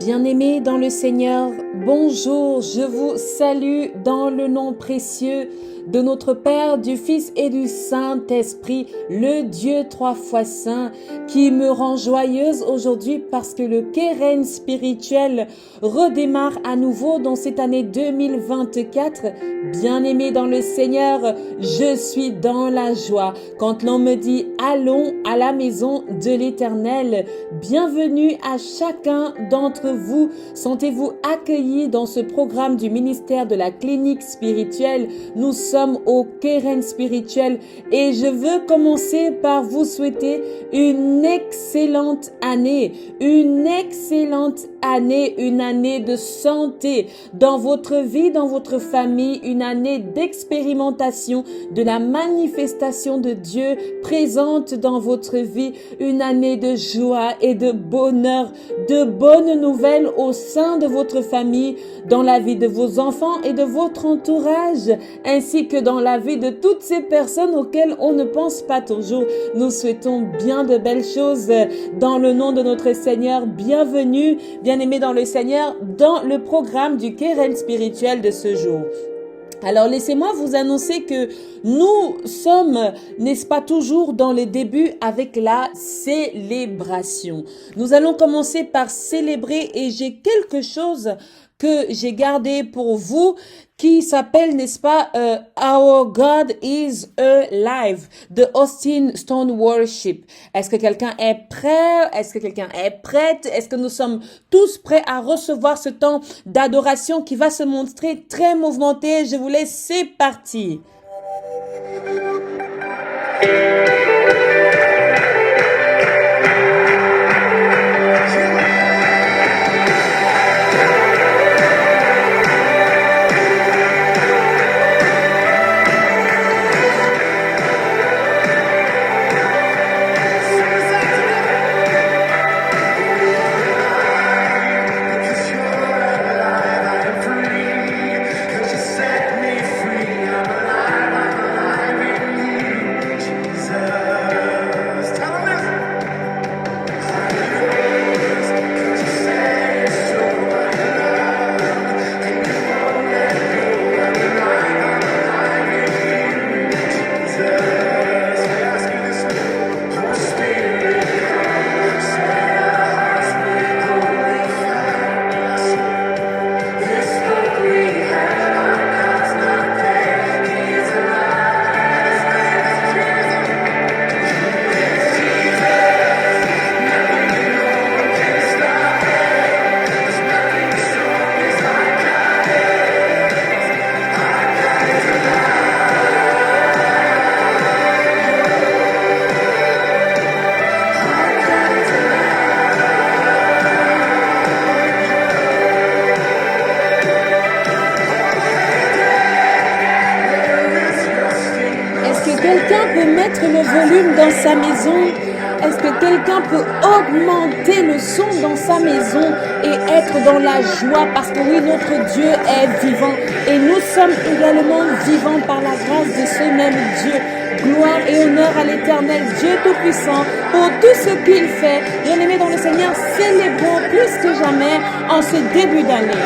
Bien-aimés dans le Seigneur, bonjour, je vous salue dans le nom précieux de notre Père, du Fils et du Saint-Esprit, le Dieu trois fois saint, qui me rend joyeuse aujourd'hui parce que le Keren spirituel redémarre à nouveau dans cette année 2024. Bien-aimés dans le Seigneur, je suis dans la joie. Quand l'on me dit « Allons à la maison de l'Éternel », bienvenue à chacun d'entre vous. Sentez-vous accueillis dans ce programme du ministère de la clinique spirituelle. Nous sommes au Keren spirituel et je veux commencer par vous souhaiter une excellente année, une année de santé dans votre vie, dans votre famille, une année d'expérimentation de la manifestation de Dieu présente dans votre vie, une année de joie et de bonheur, de bonnes nouvelles au sein de votre famille, dans la vie de vos enfants et de votre entourage, ainsi que dans la vie de toutes ces personnes auxquelles on ne pense pas toujours. Nous souhaitons bien de belles choses dans le nom de notre Seigneur. Bienvenue, bien-aimés dans le Seigneur, dans le programme du Keren spirituel de ce jour. Alors, laissez-moi vous annoncer que nous sommes, n'est-ce pas, toujours dans les débuts avec la célébration. Nous allons commencer par célébrer et j'ai quelque chose que j'ai gardé pour vous qui s'appelle, n'est-ce pas, Our God is Alive de Austin Stone Worship. Est-ce que quelqu'un est prêt? Est-ce que quelqu'un est prête? Est-ce que nous sommes tous prêts à recevoir ce temps d'adoration qui va se montrer très mouvementé? Je vous laisse, c'est parti. Le volume dans sa maison. Est-ce que quelqu'un peut augmenter le son dans sa maison et être dans la joie parce que oui, notre Dieu est vivant et nous sommes également vivants par la grâce de ce même Dieu. Gloire et honneur à l'Éternel, Dieu Tout-Puissant, pour tout ce qu'il fait. Bien-aimés dans le Seigneur, célébrons plus que jamais en ce début d'année.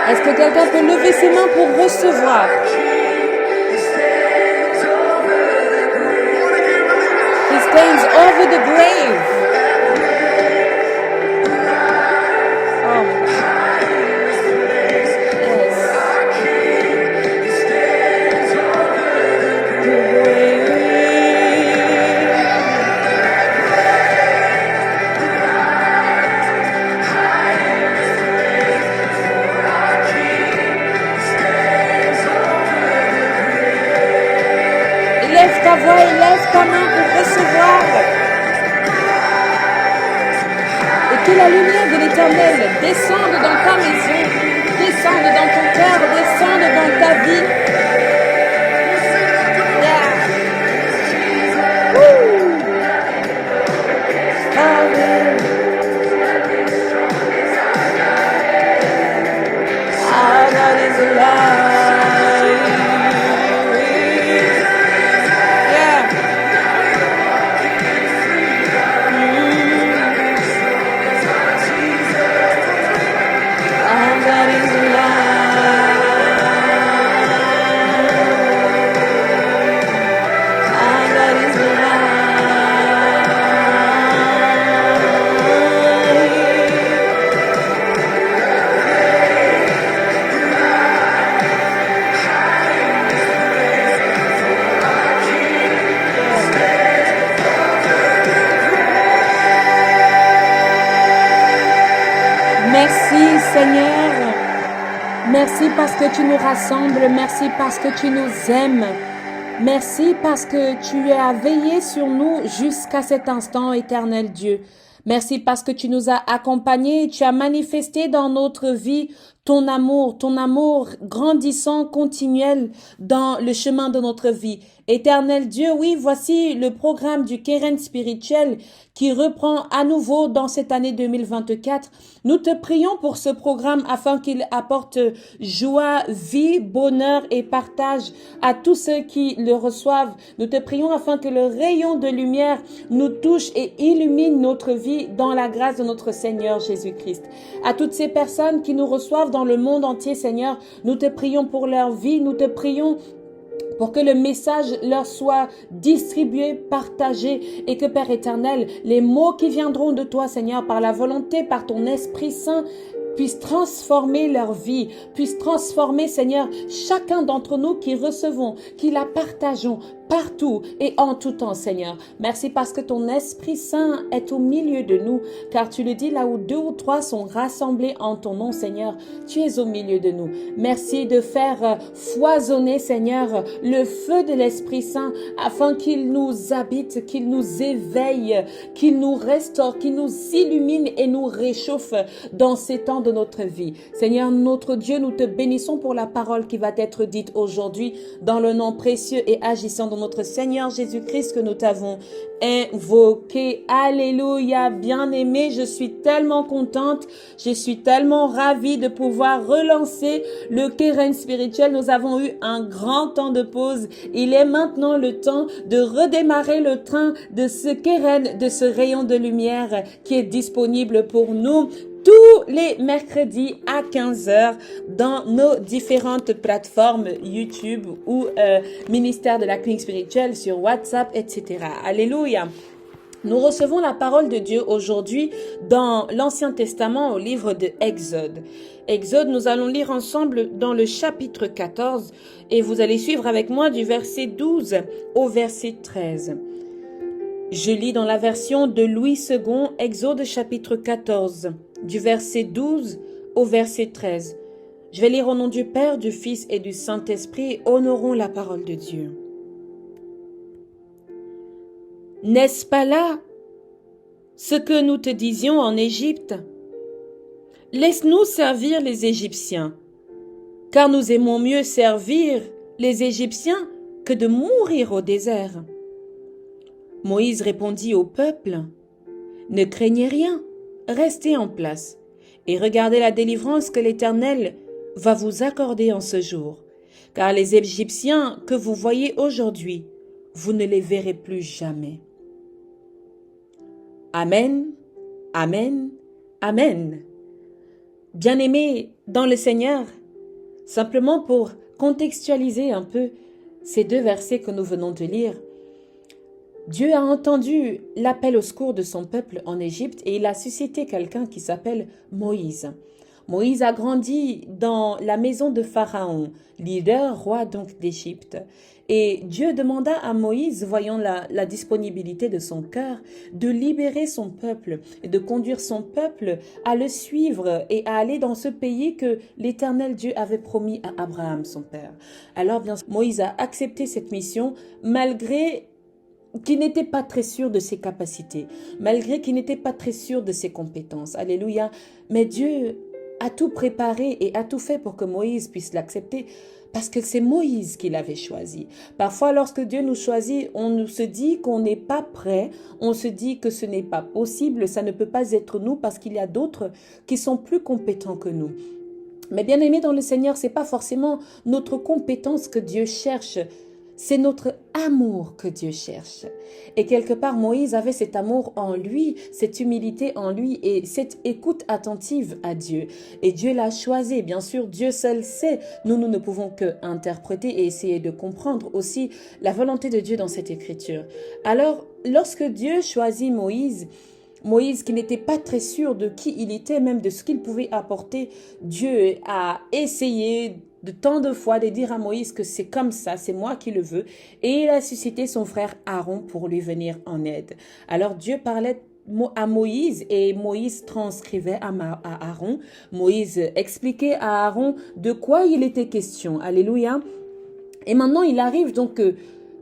Est-ce que quelqu'un peut lever ses mains pour recevoir? He stands over the grave. Oh. Yes. l'Éternel descende dans ta maison, descende dans ton cœur, descende dans ta vie. Yeah. Amen. Our God is alive. Yeah. Our God is alive. Our God is alive. Merci Seigneur. Merci parce que tu nous rassembles. Merci parce que tu nous aimes. Merci parce que tu as veillé sur nous jusqu'à cet instant, éternel Dieu. Merci parce que tu nous as accompagnés, tu as manifesté dans notre vie ton amour grandissant, continuel dans le chemin de notre vie. Éternel Dieu, oui, voici le programme du Keren spirituel qui reprend à nouveau dans cette année 2024. Nous te prions pour ce programme afin qu'il apporte joie, vie, bonheur et partage à tous ceux qui le reçoivent. Nous te prions afin que le rayon de lumière nous touche et illumine notre vie dans la grâce de notre Seigneur Jésus-Christ. À toutes ces personnes qui nous reçoivent dans le monde entier, Seigneur, nous te prions pour leur vie, nous te prions pour que le message leur soit distribué, partagé et que, Père éternel, les mots qui viendront de toi, Seigneur, par la volonté, par ton Esprit Saint, puissent transformer leur vie, puissent transformer, Seigneur, chacun d'entre nous qui recevons, qui la partageons partout et en tout temps, Seigneur. Merci parce que ton Esprit Saint est au milieu de nous, car tu le dis, là où 2 ou 3 sont rassemblés en ton nom, Seigneur, tu es au milieu de nous. Merci de faire foisonner, Seigneur, le feu de l'Esprit Saint afin qu'il nous habite, qu'il nous éveille, qu'il nous restaure, qu'il nous illumine et nous réchauffe dans ces temps de notre vie. Seigneur, notre Dieu, nous te bénissons pour la parole qui va être dite aujourd'hui dans le nom précieux et agissant de notre Seigneur Jésus-Christ que nous t'avons invoqué. Alléluia, bien-aimé, je suis tellement contente, je suis tellement ravie de pouvoir relancer le Keren spirituel. Nous avons eu un grand temps de pause. Il est maintenant le temps de redémarrer le train de ce Keren, de ce rayon de lumière qui est disponible pour nous tous les mercredis à 15h dans nos différentes plateformes YouTube ou ministère de la clinique spirituelle sur WhatsApp, etc. Alléluia. Nous recevons la parole de Dieu aujourd'hui dans l'Ancien Testament au livre de Exode. Exode, nous allons lire ensemble dans le chapitre 14 et vous allez suivre avec moi du verset 12 au verset 13. Je lis dans la version de Louis II, Exode chapitre 14, du verset 12 au verset 13. Je vais lire au nom du Père, du Fils et du Saint-Esprit. Honorons la parole de Dieu. N'est-ce pas là ce que nous te disions en Égypte? Laisse-nous servir les Égyptiens, car nous aimons mieux servir les Égyptiens que de mourir au désert. Moïse répondit au peuple, « Ne craignez rien, restez en place et regardez la délivrance que l'Éternel va vous accorder en ce jour, car les Égyptiens que vous voyez aujourd'hui, vous ne les verrez plus jamais. » Amen, Amen, Amen. Bien-aimés dans le Seigneur, simplement pour contextualiser un peu ces 2 versets que nous venons de lire, Dieu a entendu l'appel au secours de son peuple en Égypte et il a suscité quelqu'un qui s'appelle Moïse. Moïse a grandi dans la maison de Pharaon, leader, roi donc d'Égypte. Et Dieu demanda à Moïse, voyant la disponibilité de son cœur, de libérer son peuple et de conduire son peuple à le suivre et à aller dans ce pays que l'Éternel Dieu avait promis à Abraham, son père. Alors bien, Moïse a accepté cette mission malgré qui n'était pas très sûr de ses capacités, malgré qu'il n'était pas très sûr de ses compétences. Alléluia. Mais Dieu a tout préparé et a tout fait pour que Moïse puisse l'accepter, parce que c'est Moïse qui l'avait choisi. Parfois, lorsque Dieu nous choisit, on nous se dit qu'on n'est pas prêt, on se dit que ce n'est pas possible, ça ne peut pas être nous parce qu'il y a d'autres qui sont plus compétents que nous. Mais bien aimé dans le Seigneur, c'est pas forcément notre compétence que Dieu cherche, c'est notre amour que Dieu cherche. Et quelque part, Moïse avait cet amour en lui, cette humilité en lui et cette écoute attentive à Dieu. Et Dieu l'a choisi. Bien sûr, Dieu seul sait. Nous ne pouvons que interpréter et essayer de comprendre aussi la volonté de Dieu dans cette écriture. Alors, lorsque Dieu choisit Moïse qui n'était pas très sûr de qui il était, même de ce qu'il pouvait apporter, Dieu a essayé de tant de fois de dire à Moïse que c'est comme ça, c'est moi qui le veux. Et il a suscité son frère Aaron pour lui venir en aide. Alors Dieu parlait à Moïse et Moïse transcrivait à Aaron. Moïse expliquait à Aaron de quoi il était question. Alléluia. Et maintenant il arrive donc que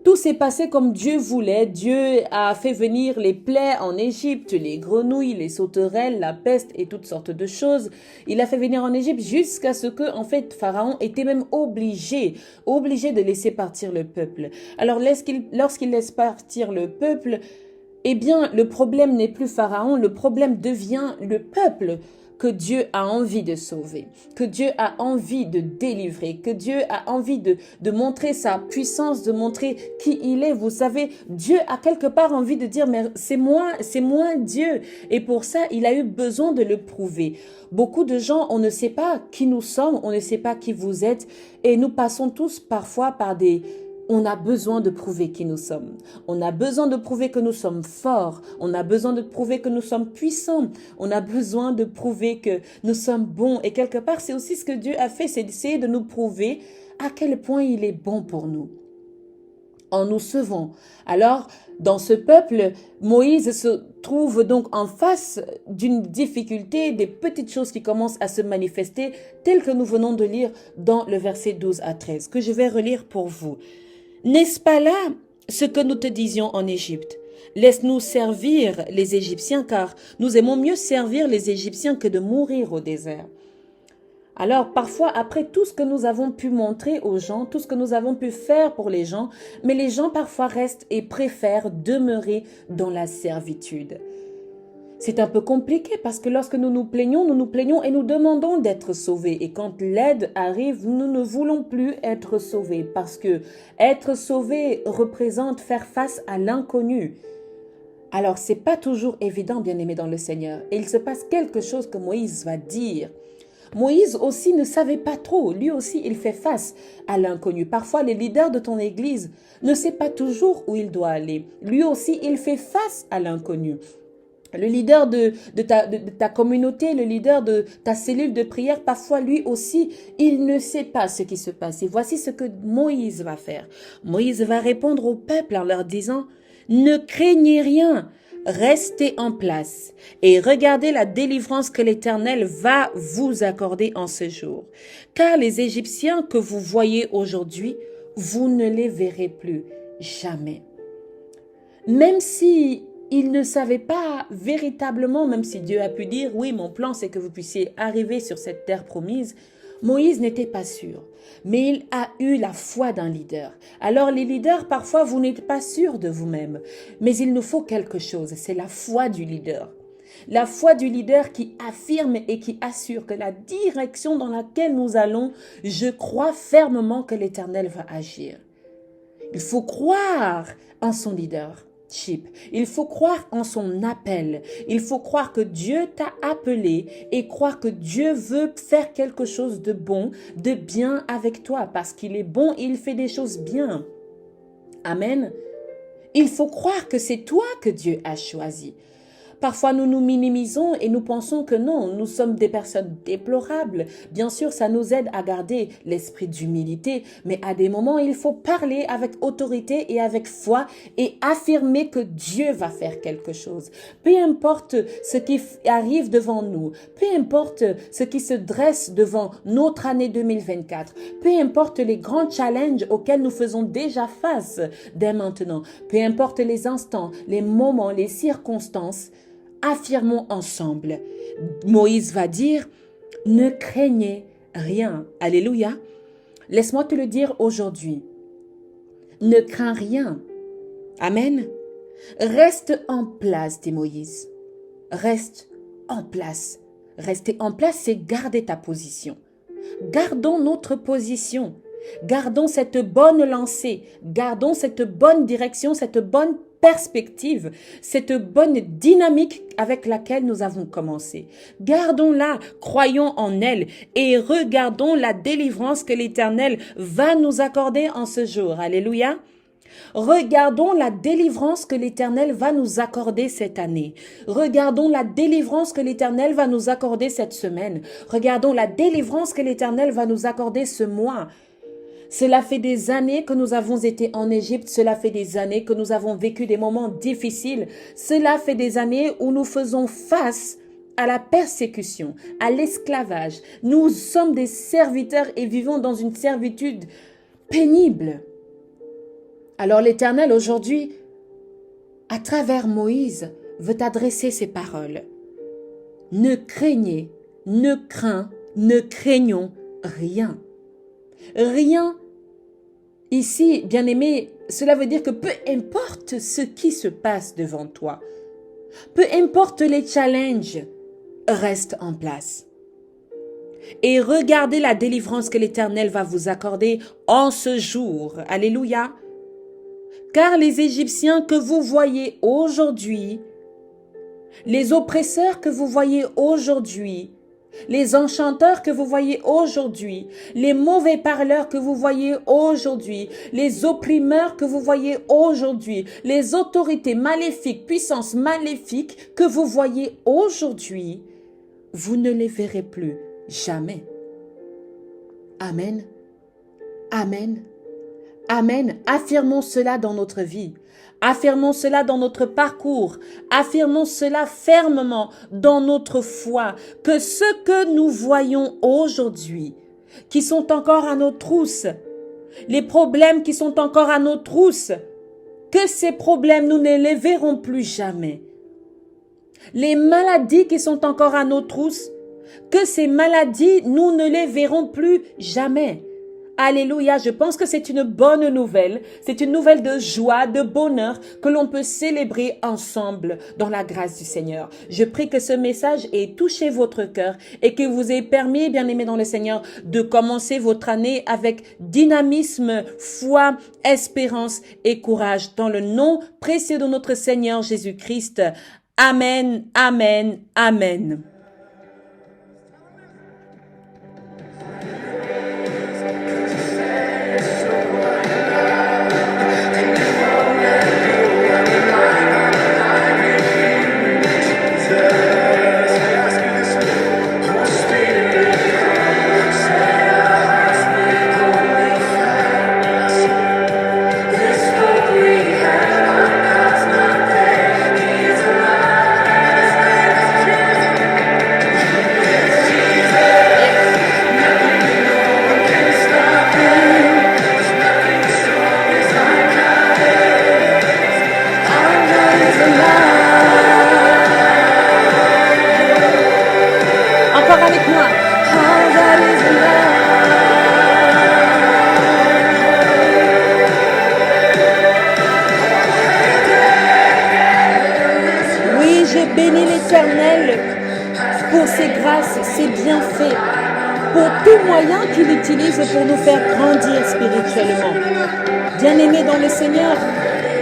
tout s'est passé comme Dieu voulait. Dieu a fait venir les plaies en Égypte, les grenouilles, les sauterelles, la peste et toutes sortes de choses. Il a fait venir en Égypte jusqu'à ce que, en fait, Pharaon était même obligé de laisser partir le peuple. Alors, lorsqu'il laisse partir le peuple, eh bien, le problème n'est plus Pharaon, le problème devient le peuple que Dieu a envie de sauver, que Dieu a envie de délivrer, que Dieu a envie de montrer sa puissance, de montrer qui il est. Vous savez, Dieu a quelque part envie de dire, mais c'est moi Dieu. Et pour ça, il a eu besoin de le prouver. Beaucoup de gens, on ne sait pas qui nous sommes, on ne sait pas qui vous êtes, et nous passons tous parfois par on a besoin de prouver qui nous sommes. On a besoin de prouver que nous sommes forts. On a besoin de prouver que nous sommes puissants. On a besoin de prouver que nous sommes bons. Et quelque part, c'est aussi ce que Dieu a fait, c'est d'essayer de nous prouver à quel point il est bon pour nous, en nous sauvant. Alors, dans ce peuple, Moïse se trouve donc en face d'une difficulté, des petites choses qui commencent à se manifester, telles que nous venons de lire dans le verset 12 à 13, que je vais relire pour vous. N'est-ce pas là ce que nous te disions en Égypte? Laisse-nous servir les Égyptiens, car nous aimons mieux servir les Égyptiens que de mourir au désert. Alors parfois, après tout ce que nous avons pu montrer aux gens, tout ce que nous avons pu faire pour les gens, mais les gens parfois restent et préfèrent demeurer dans la servitude. C'est un peu compliqué parce que lorsque nous nous plaignons et nous demandons d'être sauvés. Et quand l'aide arrive, nous ne voulons plus être sauvés parce que être sauvé représente faire face à l'inconnu. Alors, c'est pas toujours évident, bien-aimé dans le Seigneur. Et il se passe quelque chose que Moïse va dire. Moïse aussi ne savait pas trop. Lui aussi, il fait face à l'inconnu. Parfois, le leader de ton église ne sait pas toujours où il doit aller. Lui aussi, il fait face à l'inconnu. Le leader de ta communauté, le leader de ta cellule de prière, parfois lui aussi, il ne sait pas ce qui se passe. Et voici ce que Moïse va faire. Moïse va répondre au peuple en leur disant « Ne craignez rien, restez en place et regardez la délivrance que l'Éternel va vous accorder en ce jour. Car les Égyptiens que vous voyez aujourd'hui, vous ne les verrez plus jamais. » Même si il ne savait pas véritablement, même si Dieu a pu dire, oui, mon plan, c'est que vous puissiez arriver sur cette terre promise, Moïse n'était pas sûr. Mais il a eu la foi d'un leader. Alors les leaders, parfois, vous n'êtes pas sûrs de vous-même. Mais il nous faut quelque chose, c'est la foi du leader. La foi du leader qui affirme et qui assure que la direction dans laquelle nous allons, je crois fermement que l'Éternel va agir. Il faut croire en son leader. Il faut croire en son appel. Il faut croire que Dieu t'a appelé et croire que Dieu veut faire quelque chose de bon, de bien avec toi parce qu'il est bon et il fait des choses bien. Amen. Il faut croire que c'est toi que Dieu a choisi. Parfois, nous nous minimisons et nous pensons que non, nous sommes des personnes déplorables. Bien sûr, ça nous aide à garder l'esprit d'humilité, mais à des moments, il faut parler avec autorité et avec foi et affirmer que Dieu va faire quelque chose. Peu importe ce qui arrive devant nous, peu importe ce qui se dresse devant notre année 2024, peu importe les grands challenges auxquels nous faisons déjà face dès maintenant, peu importe les instants, les moments, les circonstances, affirmons ensemble. Moïse va dire, ne craignez rien. Alléluia. Laisse-moi te le dire aujourd'hui. Ne crains rien. Amen. Reste en place, dit Moïse. Reste en place. Rester en place, c'est garder ta position. Gardons notre position. Gardons cette bonne lancée. Gardons cette bonne direction, cette bonne perspective, cette bonne dynamique avec laquelle nous avons commencé. Gardons-la, croyons en elle et regardons la délivrance que l'Éternel va nous accorder en ce jour. Alléluia. Regardons la délivrance que l'Éternel va nous accorder cette année. Regardons la délivrance que l'Éternel va nous accorder cette semaine. Regardons la délivrance que l'Éternel va nous accorder ce mois. Cela fait des années que nous avons été en Égypte, cela fait des années que nous avons vécu des moments difficiles, cela fait des années où nous faisons face à la persécution, à l'esclavage. Nous sommes des serviteurs et vivons dans une servitude pénible. Alors l'Éternel aujourd'hui, à travers Moïse, veut adresser ces paroles. Ne craignez, ne craignons rien. Rien. Ici, bien-aimé, cela veut dire que peu importe ce qui se passe devant toi, peu importe les challenges, reste en place. Et regardez la délivrance que l'Éternel va vous accorder en ce jour. Alléluia. Car les Égyptiens que vous voyez aujourd'hui, les oppresseurs que vous voyez aujourd'hui, les enchanteurs que vous voyez aujourd'hui, les mauvais parleurs que vous voyez aujourd'hui, les opprimeurs que vous voyez aujourd'hui, les autorités maléfiques, puissances maléfiques que vous voyez aujourd'hui, vous ne les verrez plus jamais. Amen. Amen. Amen. Affirmons cela dans notre vie. Affirmons cela dans notre parcours. Affirmons cela fermement dans notre foi. Que ce que nous voyons aujourd'hui, qui sont encore à nos trousses, les problèmes qui sont encore à nos trousses, que ces problèmes, nous ne les verrons plus jamais. Les maladies qui sont encore à nos trousses, que ces maladies, nous ne les verrons plus jamais. Alléluia, je pense que c'est une bonne nouvelle. C'est une nouvelle de joie, de bonheur que l'on peut célébrer ensemble dans la grâce du Seigneur. Je prie que ce message ait touché votre cœur et que vous ait permis, bien-aimés dans le Seigneur, de commencer votre année avec dynamisme, foi, espérance et courage dans le nom précieux de notre Seigneur Jésus-Christ. Amen, amen, amen. Bénis l'Éternel pour ses grâces, ses bienfaits, pour tout moyen qu'il utilise pour nous faire grandir spirituellement. Bien-aimés dans le Seigneur,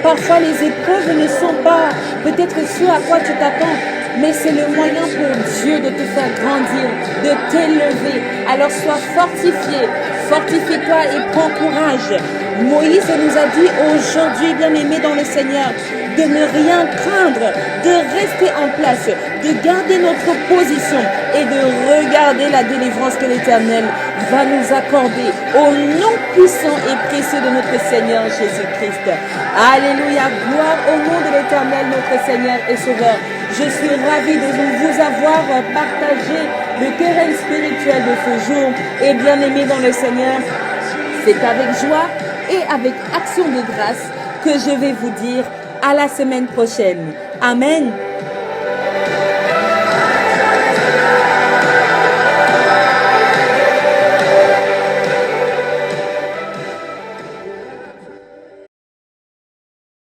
parfois les épreuves ne sont pas peut-être ce à quoi tu t'attends, mais c'est le moyen pour Dieu de te faire grandir, de t'élever. Alors sois fortifié, fortifie-toi et prends courage. Moïse nous a dit aujourd'hui, bien-aimés dans le Seigneur, de ne rien craindre, de rester en place, de garder notre position et de regarder la délivrance que l'Éternel va nous accorder au nom puissant et précieux de notre Seigneur Jésus-Christ. Alléluia, gloire au nom de l'Éternel, notre Seigneur et Sauveur. Je suis ravie de vous avoir partagé le terrain spirituel de ce jour. Et bien aimé dans le Seigneur, c'est avec joie et avec action de grâce que je vais vous dire à la semaine prochaine. Amen.